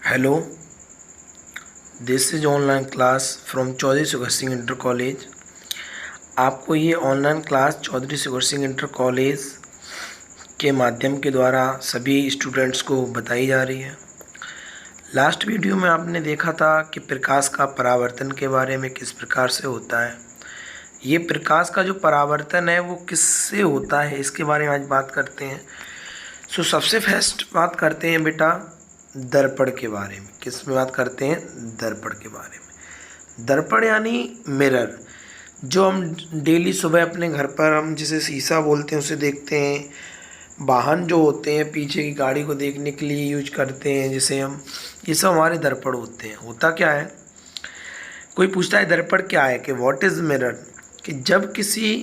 Hello, this is online class from Chaudhary sugar Singh inter college. आपको ये online class Chaudhary sugar Singh inter college के माध्यम के द्वारा सभी स्टूडेंट्स को बताई जा रही है। लास्ट वीडियो में आपने देखा था कि प्रकाश का परावर्तन के बारे में किस प्रकार से होता है। ये प्रकाश का जो परावर्तन है वो किससे होता है इसके बारे में आज बात करते हैं। सबसे फर्स्ट बात करते हैं बेटा दर्पण के बारे में। किस में बात करते हैं? दर्पण के बारे में। दर्पण यानी मिरर, जो हम डेली सुबह अपने घर पर हम जिसे शीशा बोलते हैं उसे देखते हैं। वाहन जो होते हैं पीछे की गाड़ी को देखने के लिए यूज करते हैं जिसे हम, ये सब हमारे दर्पण होते हैं। होता क्या है, कोई पूछता है दर्पण क्या है कि व्हाट इज मिरर, कि जब किसी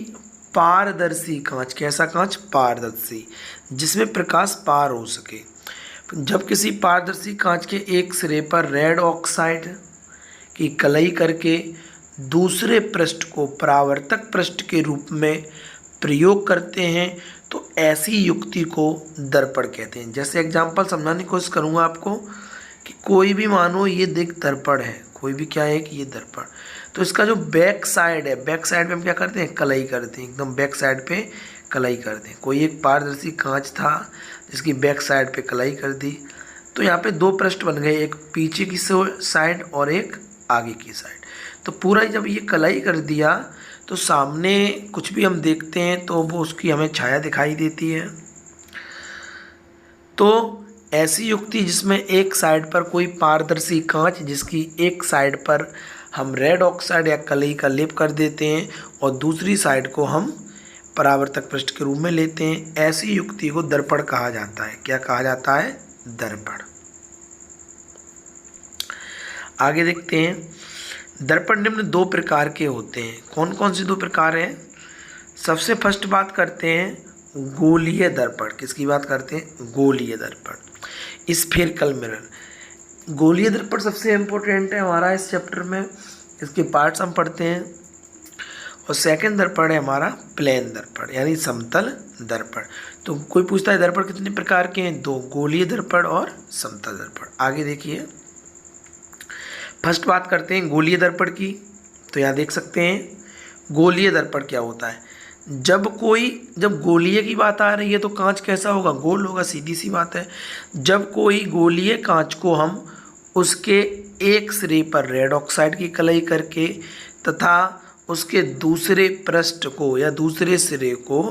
पारदर्शी कांच, कैसा कांच? पारदर्शी, जिसमें प्रकाश पार हो सके, जब किसी पारदर्शी कांच के एक सिरे पर रेड ऑक्साइड की कलई करके दूसरे पृष्ठ को परावर्तक पृष्ठ के रूप में प्रयोग करते हैं तो ऐसी युक्ति को दर्पण कहते हैं। जैसे एग्जांपल समझाने की कोशिश करूंगा आपको कि कोई भी मानो ये दिख दर्पण है, कोई भी क्या है कि ये दर्पण, तो इसका जो बैक साइड है, बैक साइड पे हम क्या करते हैं? कलई करते हैं, एकदम बैक साइड पे कलई करते हैं। कोई एक पारदर्शी कांच था जिसकी बैक साइड पे कलई कर दी, तो यहाँ पे दो पृष्ठ बन गए, एक पीछे की साइड और एक आगे की साइड। तो पूरा जब ये कलई कर दिया तो सामने कुछ भी हम देखते हैं तो वो उसकी हमें छाया दिखाई देती है। तो ऐसी युक्ति जिसमें एक साइड पर कोई पारदर्शी कांच जिसकी एक साइड पर हम रेड ऑक्साइड या कलई का लेप कर देते हैं और दूसरी साइड को हम परावर्तक पृष्ठ के रूप में लेते हैं, ऐसी युक्ति को दर्पण कहा जाता है। क्या कहा जाता है? दर्पण। आगे देखते हैं, दर्पण निम्न दो प्रकार के होते हैं। कौन कौन से दो प्रकार हैं? सबसे फर्स्ट बात करते हैं गोलीय दर्पण। किसकी बात करते हैं? गोलीय दर्पण, स्फेरिकल मिरर। गोलीय दर्पण सबसे इम्पोर्टेंट है हमारा इस चैप्टर में, इसके पार्ट्स हम पढ़ते हैं। और सेकंड दर्पण है हमारा प्लेन दर्पण यानी समतल दर्पण। तो कोई पूछता है दर्पण कितने प्रकार के हैं? दो, गोलीय दर्पण और समतल दर्पण। आगे देखिए, फर्स्ट बात करते हैं गोलीय दर्पण की। तो यहाँ देख सकते हैं गोलीय दर्पण क्या होता है। जब गोलीय की बात आ रही है तो कांच कैसा होगा? गोल होगा, सीधी सी बात है। जब कोई गोलीय कांच को हम उसके एक सिरे पर रेड ऑक्साइड की कलई करके तथा उसके दूसरे पृष्ठ को या दूसरे सिरे को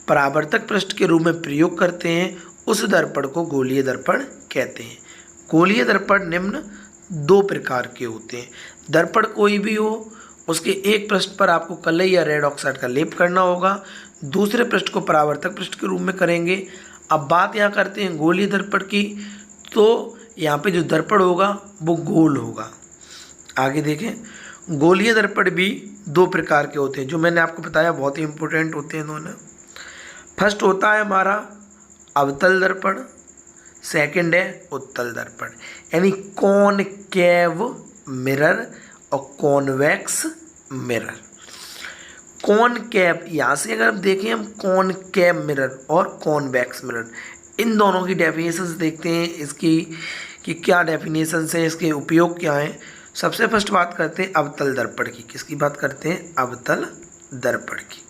परावर्तक पृष्ठ के रूप में प्रयोग करते हैं, उस दर्पण को गोलीय दर्पण कहते हैं। गोलीय दर्पण निम्न दो प्रकार के होते हैं। दर्पण कोई भी हो, उसके एक पृष्ठ पर आपको कलई या रेड ऑक्साइड का लेप करना होगा, दूसरे पृष्ठ को परावर्तक पृष्ठ के रूप में करेंगे। अब बात यहाँ करते हैं गोलीय दर्पण की, तो यहाँ पे जो दर्पण होगा वो गोल होगा। आगे देखें, गोलीय दर्पण भी दो प्रकार के होते हैं, जो मैंने आपको बताया बहुत ही इंपॉर्टेंट होते हैं दोनों। फर्स्ट होता है हमारा अवतल दर्पण, सेकंड है उत्तल दर्पण, यानी कॉनकेव मिरर और कॉन्वेक्स मिरर। कॉनकेव, यहाँ से अगर हम देखें हम कॉनकेव मिरर और कॉन्वेक्स मिरर, इन दोनों की डेफिनेशंस देखते हैं इसकी कि क्या डेफिनेशंस हैं, इसके उपयोग क्या हैं। सबसे फर्स्ट बात करते हैं अवतल दर्पण की। किसकी बात करते हैं? अवतल दर्पण की।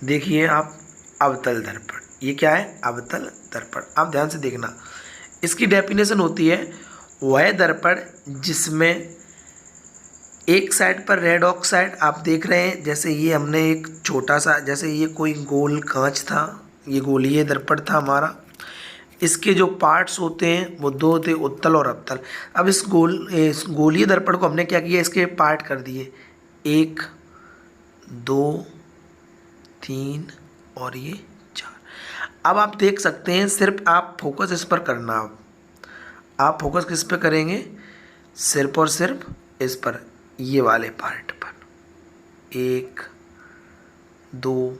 देखिए आप, अवतल दर्पण ये क्या है? अवतल दर्पण। आप ध्यान से देखना, इसकी डेफिनेशन होती है वह दर्पण जिसमें एक साइड पर रेड ऑक्साइड, आप देख रहे हैं जैसे ये हमने एक छोटा सा, जैसे ये कोई गोल कांच था, ये गोलीय दर्पण था हमारा, इसके जो पार्ट्स होते हैं वो दो थे, उत्तल और अवतल। अब इस गोलीय दर्पण को हमने क्या किया? इसके पार्ट कर दिए, 1 2 3 और ये 4। अब आप देख सकते हैं, सिर्फ आप फोकस इस पर करना। आप फोकस किस पे करेंगे? सिर्फ और सिर्फ इस पर, ये वाले पार्ट पर। 1 2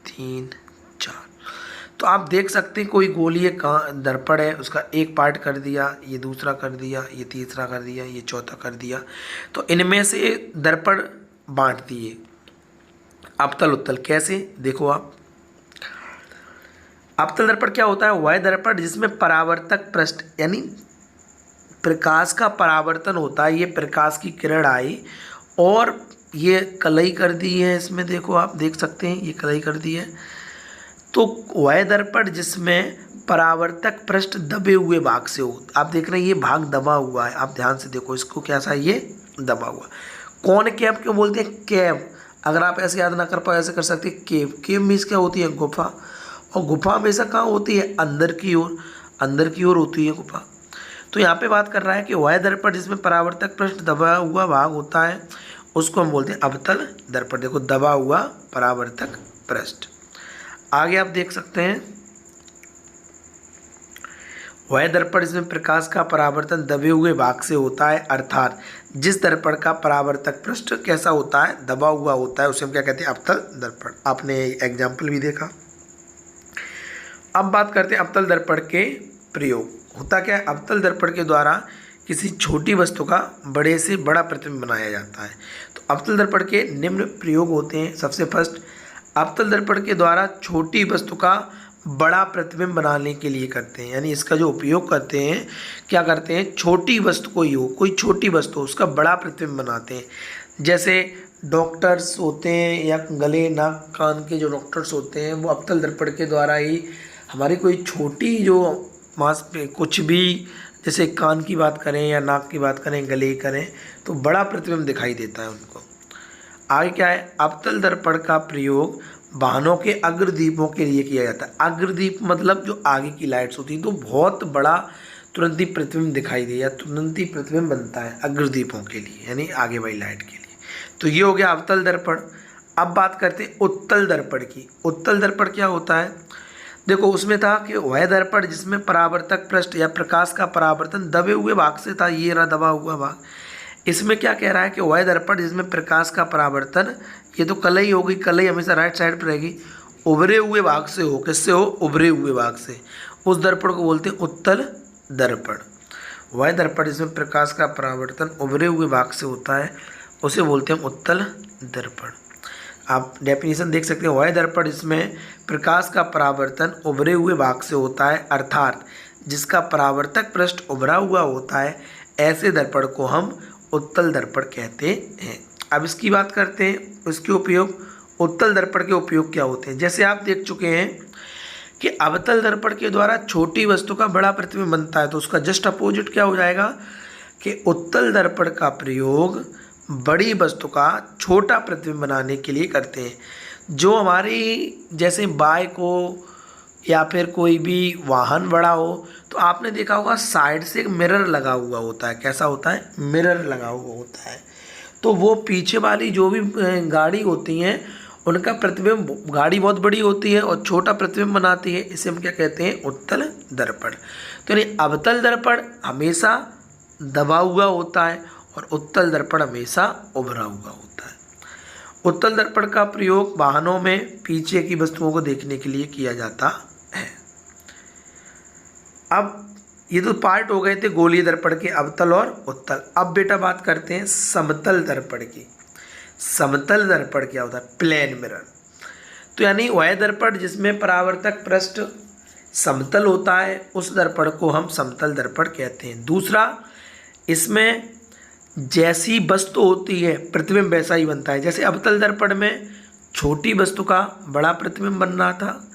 3 4। तो आप देख सकते हैं कोई गोलीय दर्पण है, उसका एक पार्ट कर दिया, ये दूसरा कर दिया, ये तीसरा कर दिया, ये चौथा कर दिया। तो इनमें से दर्पण बांट दिए अवतल उत्तल। कैसे? देखो आप, अवतल दर्पण क्या होता है? वह दर्पण जिसमें परावर्तक पृष्ठ यानी प्रकाश का परावर्तन होता है, ये प्रकाश की किरण आई और ये कलई कर दी है, इसमें देखो आप देख सकते हैं ये कलई कर दी है। तो वह दर्पण जिसमें परावर्तक पृष्ठ दबे हुए भाग से हो, आप देख रहे हैं ये भाग दबा हुआ है, आप ध्यान से देखो इसको, कैसा ये दबा हुआ। कौन कैव क्यों बोलते हैं? कैव, अगर आप ऐसे याद ना कर पाओ ऐसे कर सकते हैं केव। केव मीन्स क्या होती है? गुफा। और गुफा हमेशा कहाँ होती है? अंदर की ओर, अंदर की ओर होती है गुफा। तो यहाँ पे बात कर रहा है कि वह दर्पण जिसमें परावर्तक पृष्ठ दबा हुआ भाग होता है उसको हम बोलते हैं अवतल दर्पण। देखो दबा हुआ परावर्तक पृष्ठ। आगे आप देख सकते हैं वह दर्पण जिसमें प्रकाश का परावर्तन दबे हुए भाग से होता है, अर्थात जिस दर्पण का परावर्तक पृष्ठ कैसा होता है? दबा हुआ होता है, उसे हम क्या कहते हैं? अवतल दर्पण। आपने एग्जाम्पल भी देखा। अब बात करते हैं अवतल दर्पण के प्रयोग। होता क्या है? अवतल दर्पण के द्वारा किसी छोटी वस्तु का बड़े से बड़ा प्रतिबिंब बनाया जाता है। तो अवतल दर्पण के निम्न प्रयोग होते हैं। सबसे फर्स्ट, अवतल दर्पण के द्वारा छोटी वस्तु का बड़ा प्रतिबिंब बनाने के लिए करते हैं, यानी इसका जो उपयोग करते हैं, क्या करते हैं? छोटी वस्तु कोई हो, कोई छोटी वस्तु उसका बड़ा प्रतिबिंब बनाते हैं। जैसे डॉक्टर्स होते हैं या गले नाक कान के जो डॉक्टर्स होते हैं वो अवतल दर्पण के द्वारा ही हमारी कोई छोटी जो मांस पे कुछ भी, जैसे कान की बात करें या नाक की बात करें, गले की करें, तो बड़ा प्रतिबिंब दिखाई देता है उनको। आगे क्या है? अवतल दर्पण का प्रयोग वाहनों के अग्रदीपों के लिए किया जाता है। अग्रदीप मतलब जो आगे की लाइट्स होती हैं, तो बहुत बड़ा तुरंत ही प्रतिबिंब दिखाई दे या तुरंत ही प्रतिबिंब बनता है अग्रदीपों के लिए, यानी आगे वाली लाइट के लिए। तो ये हो गया अवतल दर्पण। अब बात करते हैं उत्तल दर्पण की। उत्तल दर्पण क्या होता है? देखो उसमें था कि वह दर्पण जिसमें परावर्तक पृष्ठ या प्रकाश का परावर्तन दबे हुए भाग से था, ये रहा दबा हुआ भाग। इसमें क्या कह रहा है कि वह दर्पण जिसमें प्रकाश का परावर्तन, ये तो कलई हो गई, कलई हमेशा राइट साइड पर रहेगी, उभरे हुए भाग से हो। किससे हो? उभरे हुए भाग से। उस दर्पण को बोलते हैं उत्तल दर्पण। वह दर्पण जिसमें प्रकाश का परावर्तन उभरे हुए भाग से होता है उसे बोलते हैं उत्तल दर्पण। आप डेफिनेशन देख सकते हैं, वह दर्पण जिसमें प्रकाश का परावर्तन उभरे हुए भाग से होता है, अर्थात जिसका परावर्तक पृष्ठ उभरा हुआ होता है, ऐसे दर्पण को हम उत्तल दर्पण कहते हैं। अब इसकी बात करते हैं, इसके उपयोग। उत्तल दर्पण के उपयोग क्या होते हैं? जैसे आप देख चुके हैं कि अवतल दर्पण के द्वारा छोटी वस्तु का बड़ा प्रतिबिंब बनता है, तो उसका जस्ट अपोजिट क्या हो जाएगा कि उत्तल दर्पण का प्रयोग बड़ी वस्तु का छोटा प्रतिबिंब बनाने के लिए करते हैं। जो हमारी जैसे बाइक हो या फिर कोई भी वाहन बड़ा हो, तो आपने देखा होगा साइड से एक मिरर लगा हुआ होता है। कैसा होता है? मिरर लगा हुआ होता है। तो वो पीछे वाली जो भी गाड़ी होती हैं उनका प्रतिबिंब, गाड़ी बहुत बड़ी होती है और छोटा प्रतिबिंब बनाती है, इसे हम क्या कहते हैं? उत्तल दर्पण। तो यानी अवतल दर्पण हमेशा दबा हुआ होता है और उत्तल दर्पण हमेशा उभरा हुआ होता है। उत्तल दर्पण का प्रयोग वाहनों में पीछे की वस्तुओं को देखने के लिए किया जाता है। अब ये तो पार्ट हो गए थे गोलीय दर्पण के, अवतल और उत्तल। अब बेटा बात करते हैं समतल दर्पण की। समतल दर्पण क्या होता है? Plane mirror. तो यानी वह दर्पण जिसमें परावर्तक पृष्ठ समतल होता है, उस दर्पण को हम समतल दर्पण कहते हैं। दूसरा, इसमें जैसी वस्तु होती है प्रतिबिंब वैसा ही बनता है। जैसे अवतल दर्पण में छोटी वस्तु का बड़ा प्रतिबिंब बन रहा था,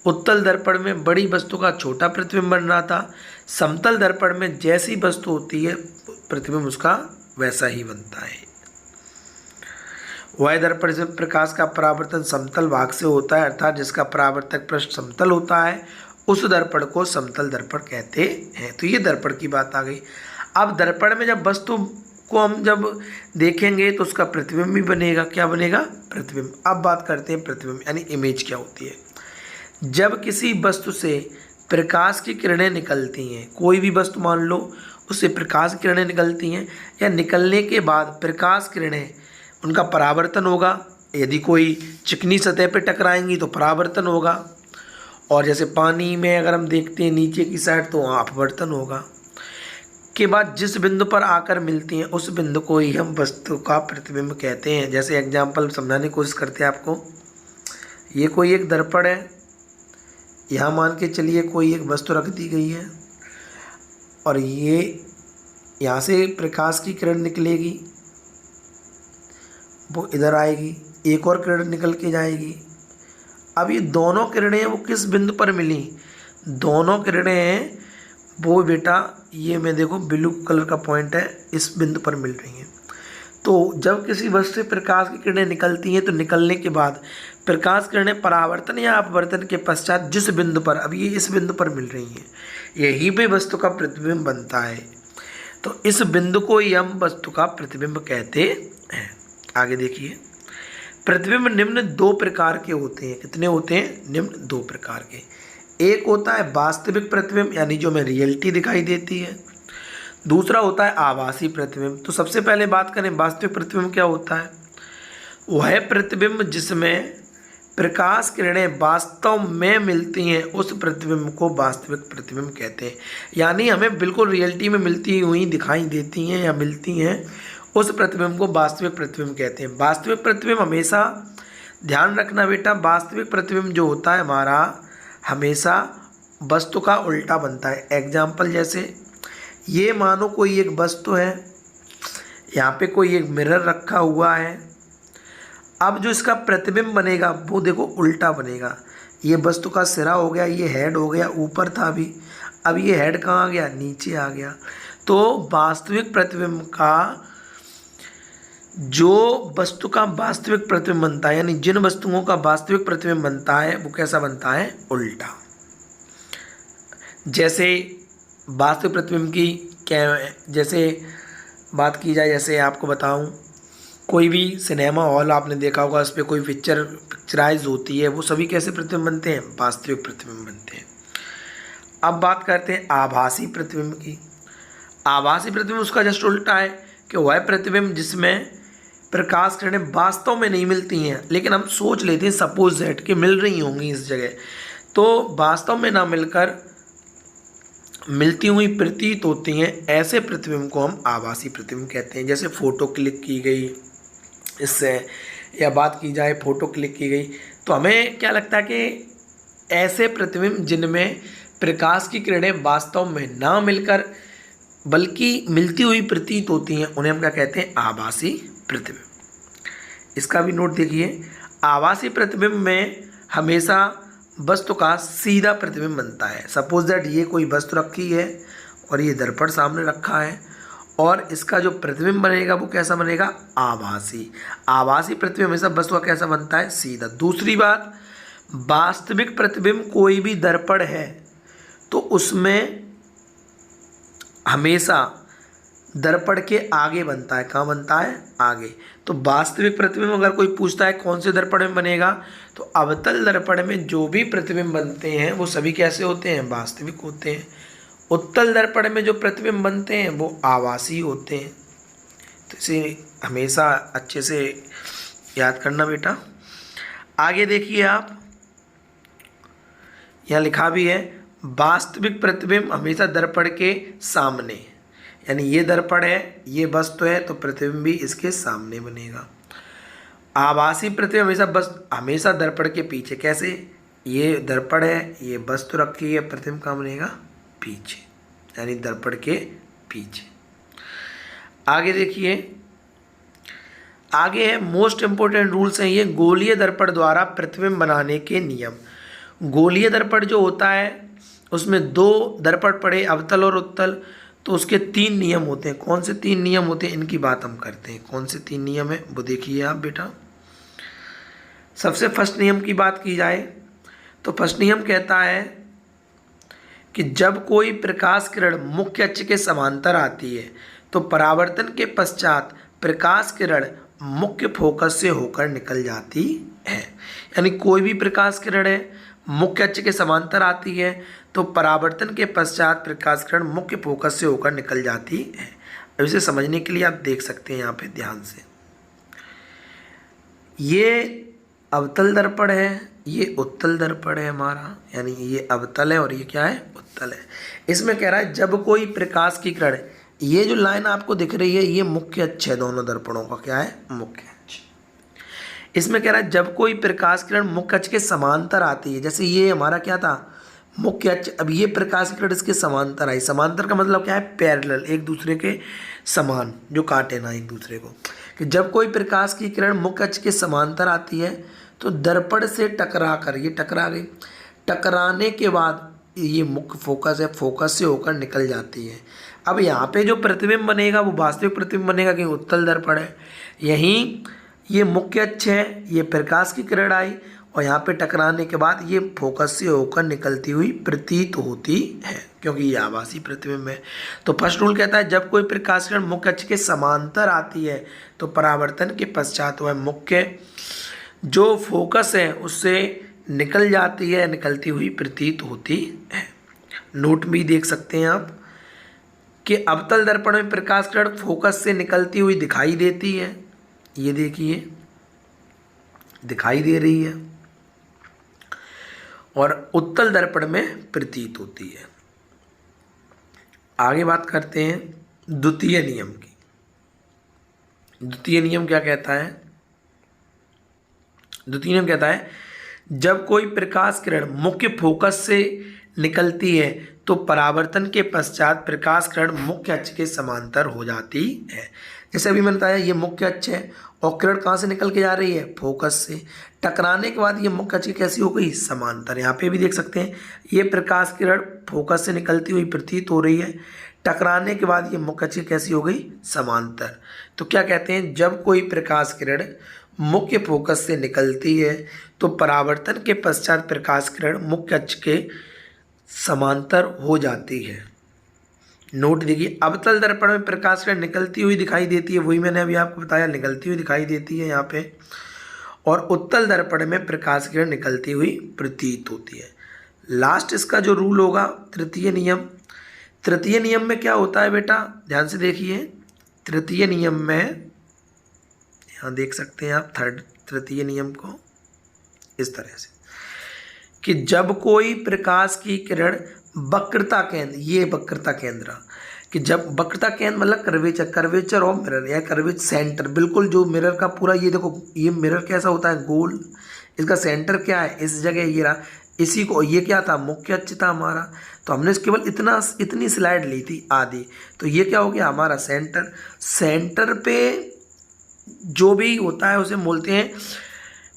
उत्तल दर्पण में बड़ी वस्तु का छोटा प्रतिबिंब बन रहा था। समतल दर्पण में जैसी वस्तु होती है प्रतिबिंब उसका वैसा ही बनता है। वह दर्पण जिसमें प्रकाश का परावर्तन समतल भाग से होता है, अर्थात जिसका परावर्तक पृष्ठ समतल होता है, उस दर्पण को समतल दर्पण कहते हैं। तो ये दर्पण की बात आ गई। अब दर्पण में जब वस्तु को हम जब देखेंगे तो उसका प्रतिबिंब भी बनेगा। क्या बनेगा? प्रतिबिंब। अब बात करते हैं प्रतिबिंब यानी इमेज क्या होती है। जब किसी वस्तु से प्रकाश की किरणें निकलती हैं, कोई भी वस्तु मान लो उससे प्रकाश की किरणें निकलती हैं, या निकलने के बाद प्रकाश किरणें उनका परावर्तन होगा। यदि कोई चिकनी सतह पर टकराएंगी तो परावर्तन होगा, और जैसे पानी में अगर हम देखते हैं नीचे की साइड तो वहाँ अपवर्तन होगा। के बाद जिस बिंदु पर आकर मिलती हैं उस बिंदु को ही हम वस्तु का प्रतिबिंब कहते हैं। जैसे एग्जाम्पल समझाने की कोशिश करते हैं आपको। ये कोई एक दर्पण है, यहाँ मान के चलिए कोई एक वस्तु रख दी गई है, और ये यहाँ से प्रकाश की किरण निकलेगी, वो इधर आएगी, एक और किरण निकल के जाएगी। अब ये दोनों किरणें वो किस बिंदु पर मिली? दोनों किरणें हैं वो बेटा, ये मैं देखो ब्लू कलर का पॉइंट है, इस बिंदु पर मिल रही हैं। तो जब किसी वस्तु से प्रकाश की किरणें निकलती हैं तो निकलने के बाद प्रकाश किरणें परावर्तन या अपवर्तन के पश्चात जिस बिंदु पर, अब ये इस बिंदु पर मिल रही हैं, यही पे वस्तु का प्रतिबिंब बनता है। तो इस बिंदु को ही हम वस्तु का प्रतिबिंब कहते हैं। आगे देखिए, प्रतिबिंब निम्न दो प्रकार के होते हैं। कितने होते हैं? निम्न दो प्रकार के। एक होता है वास्तविक प्रतिबिंब, यानी जो हमें रियलिटी दिखाई देती है। दूसरा होता है आभासी प्रतिबिंब। तो सबसे पहले बात करें वास्तविक प्रतिबिंब क्या होता है। वह प्रतिबिंब जिसमें प्रकाश किरणें वास्तव में मिलती हैं, उस प्रतिबिंब को वास्तविक प्रतिबिंब कहते हैं। यानी हमें बिल्कुल रियलिटी में मिलती हुई दिखाई देती हैं या मिलती हैं, उस प्रतिबिंब को वास्तविक प्रतिबिंब कहते हैं। वास्तविक प्रतिबिंब हमेशा ध्यान रखना बेटा, वास्तविक प्रतिबिंब जो होता है हमारा हमेशा वस्तु का उल्टा बनता है। एग्जाम्पल जैसे ये मानो कोई एक वस्तु है, यहाँ पे कोई एक मिरर रखा हुआ है। अब जो इसका प्रतिबिंब बनेगा वो देखो उल्टा बनेगा। ये वस्तु का सिरा हो गया, ये हेड हो गया, ऊपर था अभी, अब ये हेड कहाँ आ गया? नीचे आ गया। तो वास्तविक प्रतिबिंब का जो वस्तु का वास्तविक प्रतिबिंब बनता है, यानी जिन वस्तुओं का वास्तविक प्रतिबिंब बनता है वो कैसा बनता है? उल्टा। जैसे वास्तविक प्रतिबिंब की क्या, जैसे बात की जाए, जैसे आपको बताऊं, कोई भी सिनेमा हॉल आपने देखा होगा, उस पर कोई पिक्चराइज होती है, वो सभी कैसे प्रतिबिंब बनते हैं? वास्तविक प्रतिबिंब बनते हैं। अब बात करते हैं आभासी प्रतिबिंब की। आभासी प्रतिबिंब उसका जस्ट उल्टा है कि वह प्रतिबिंब जिसमें प्रकाश किरणें वास्तव में नहीं मिलती हैं, लेकिन हम सोच लेते हैं सपोज दैट कि मिल रही होंगी इस जगह, तो वास्तव में ना मिलकर मिलती हुई प्रतीत होती हैं, ऐसे प्रतिबिंब को हम आभासी प्रतिबिंब कहते हैं। जैसे फ़ोटो क्लिक की गई इससे, या बात की जाए फ़ोटो क्लिक की गई, तो हमें क्या लगता है कि ऐसे प्रतिबिंब जिनमें प्रकाश की किरणें वास्तव में ना मिलकर बल्कि मिलती हुई प्रतीत होती हैं, उन्हें हम क्या कहते हैं? आभासी प्रतिबिंब। इसका भी नोट देखिए, आभासी प्रतिबिंब में हमेशा वस्तु का सीधा प्रतिबिंब बनता है। सपोज दैट ये कोई वस्तु रखी है और ये दर्पण सामने रखा है, और इसका जो प्रतिबिंब बनेगा वो कैसा बनेगा? आभासी। आभासी प्रतिबिंब हमेशा वस्तु का कैसा बनता है? सीधा। दूसरी बात, वास्तविक प्रतिबिंब कोई भी दर्पण है तो उसमें हमेशा दर्पण के आगे बनता है। कहाँ बनता है? आगे। तो वास्तविक प्रतिबिंब अगर कोई पूछता है कौन से दर्पण में बनेगा, तो अवतल दर्पण में जो भी प्रतिबिंब बनते हैं वो सभी कैसे होते हैं? वास्तविक होते हैं। उत्तल दर्पण में जो प्रतिबिंब बनते हैं वो आभासी होते हैं। तो इसे हमेशा अच्छे से याद करना बेटा। आगे देखिए आप, यहाँ लिखा भी है वास्तविक प्रतिबिंब हमेशा दर्पण के सामने, यानी ये दर्पण है, ये वस्तु है, तो प्रतिबिंब भी इसके सामने बनेगा। आभासी प्रतिबिंब हमेशा दर्पण के पीछे। कैसे? ये दर्पण है, ये वस्तु रखी है, प्रतिबिंब कहाँ बनेगा? पीछे, यानी दर्पण के पीछे। आगे देखिए, आगे है मोस्ट इंपोर्टेंट रूल्स हैं ये, गोलीय दर्पण द्वारा प्रतिबिंब बनाने के नियम। गोलीय दर्पण जो होता है उसमें दो दर्पण पड़े, अवतल और उत्तल, तो उसके 3 नियम होते हैं। कौन से 3 नियम होते हैं इनकी बात हम करते हैं। कौन से 3 नियम है वो देखिए आप बेटा। सबसे फर्स्ट नियम की बात की जाए तो फर्स्ट नियम कहता है कि जब कोई प्रकाश किरण मुख्य अक्ष के समांतर आती है तो परावर्तन के पश्चात प्रकाश किरण मुख्य फोकस से होकर निकल जाती है। यानी कोई भी प्रकाश किरण है, मुख्य अक्ष के समांतर आती है तो परावर्तन के पश्चात प्रकाश किरण मुख्य फोकस से होकर निकल जाती है। अब इसे समझने के लिए आप देख सकते हैं यहाँ पे ध्यान से, ये अवतल दर्पण है, ये उत्तल दर्पण है हमारा, यानी ये अवतल है और ये क्या है? उत्तल है। इसमें कह रहा है जब कोई प्रकाश की किरण, ये जो लाइन आपको दिख रही है ये मुख्य अक्ष है, दोनों दर्पणों का क्या है? मुख्य अक्ष। इसमें कह रहा है जब कोई प्रकाश किरण मुख्य अक्ष के समांतर आती है, जैसे ये हमारा क्या था? मुख्य अक्ष, अब ये प्रकाश की किरण इसके समांतर आई। समांतर का मतलब क्या है? पैरेलल, एक दूसरे के समान, जो काटे ना एक दूसरे को। कि जब कोई प्रकाश की किरण मुख्य अक्ष के समांतर आती है तो दर्पण से टकरा कर, ये टकरा गई, टकराने के बाद ये मुख्य फोकस है, फोकस से होकर निकल जाती है। अब यहाँ पे जो प्रतिबिंब बनेगा वो वास्तविक प्रतिबिंब बनेगा कि उत्तल दर्पण है। यहीं ये मुख्य अक्ष है, ये प्रकाश की किरण आई और यहाँ पे टकराने के बाद ये फोकस से होकर निकलती हुई प्रतीत होती है, क्योंकि ये आभासी प्रतिबिंब है। तो फर्स्ट रूल कहता है जब कोई प्रकाश किरण मुख्य अक्ष के समांतर आती है तो परावर्तन के पश्चात वह मुख्य जो फोकस है उससे निकल जाती है, निकलती हुई प्रतीत होती है। नोट भी देख सकते हैं आप कि अवतल दर्पण में प्रकाश किरण फोकस से निकलती हुई दिखाई देती है, ये देखिए दिखाई दे रही है, और उत्तल दर्पण में प्रतीत होती है। आगे बात करते हैं द्वितीय नियम की। द्वितीय नियम क्या कहता है? द्वितीय नियम कहता है जब कोई प्रकाश किरण मुख्य फोकस से निकलती है तो परावर्तन के पश्चात प्रकाश किरण मुख्य अक्ष के समांतर हो जाती है। जैसे अभी मैंने बताया ये मुख्य अक्ष है और किरण कहाँ से निकल के जा रही है? फोकस से। टकराने के बाद ये मुख्य अक्ष कैसी हो गई? समांतर। यहाँ पे भी देख सकते हैं ये प्रकाश किरण फोकस से निकलती हुई प्रतीत हो रही है, टकराने के बाद ये मुख्य अक्ष कैसी हो गई? समांतर। तो क्या कहते हैं? जब कोई प्रकाश किरण मुख्य फोकस से निकलती है तो परावर्तन के पश्चात प्रकाश किरण मुख्य अक्ष के समांतर हो जाती है। नोट देखिए, अवतल दर्पण में प्रकाश किरण निकलती हुई दिखाई देती है, वही मैंने अभी आपको बताया, निकलती हुई दिखाई देती है यहाँ पे। और उत्तल दर्पण में प्रकाश किरण निकलती हुई प्रतीत होती है। लास्ट इसका जो रूल होगा तृतीय नियम। तृतीय नियम में क्या होता है बेटा? ध्यान से देखिए, तृतीय नियम में यहाँ देख सकते हैं आप तृतीय नियम को इस तरह से कि जब कोई प्रकाश की किरण वक्रता केंद्र, ये वक्रता केंद्र, कि जब वक्रता केंद्र मतलब कर्वेचर, कर्वेचर ऑफ मिरर या कर्वेचर सेंटर, बिल्कुल जो मिरर का पूरा, ये देखो ये मिरर कैसा होता है? गोल। इसका सेंटर क्या है? इस जगह ये रहा। इसी को, ये क्या था? मुख्य अक्ष था हमारा। तो हमने केवल इतनी स्लाइड ली थी आधी, तो ये क्या हो गया? हमारा सेंटर। सेंटर पे जो भी होता है उसे बोलते हैं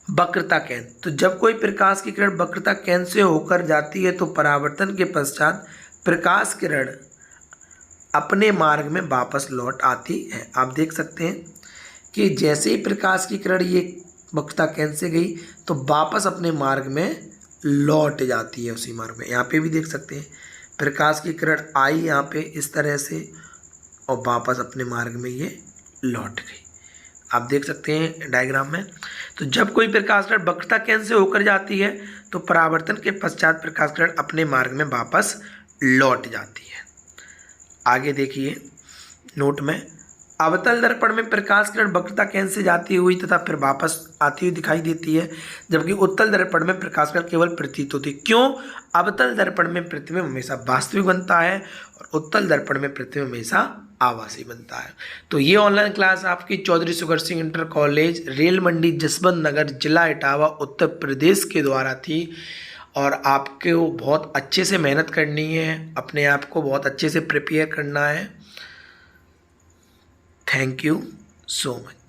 वक्रता केंद्र। तो जब कोई प्रकाश की किरण वक्रता केंद्र से होकर जाती है तो परावर्तन के पश्चात प्रकाश किरण अपने मार्ग में वापस लौट आती है। आप देख सकते हैं कि जैसे ही प्रकाश की किरण ये वक्रता केंद्र से गई तो वापस अपने मार्ग में लौट जाती है उसी मार्ग में। यहाँ पे भी देख सकते हैं प्रकाश की किरण आई यहाँ पे इस तरह से और वापस अपने मार्ग में ये लौट गई। आप देख सकते हैं डायग्राम में। तो जब कोई प्रकाश किरण वक्रता केंद्र से होकर जाती है तो परावर्तन के पश्चात प्रकाश किरण अपने मार्ग में वापस लौट जाती है। आगे देखिए नोट में, अवतल दर्पण में प्रकाश किरण वक्रता केंद्र से जाती हुई तथा फिर वापस आती हुई दिखाई देती है, जबकि उत्तल दर्पण में प्रकाश किरण केवल प्रतीत होती है। क्यों? अवतल दर्पण में प्रतिबिंब हमेशा वास्तविक बनता है और उत्तल दर्पण में प्रतिबिंब हमेशा आभासी बनता है। तो ये ऑनलाइन क्लास आपकी Chaudhary sugar Singh inter college, Rail Mandi, Jaswant Nagar, जिला इटावा, उत्तर प्रदेश के द्वारा थी। और आपको बहुत अच्छे से मेहनत करनी है, अपने आप को बहुत अच्छे से प्रिपेयर करना है। Thank you so much.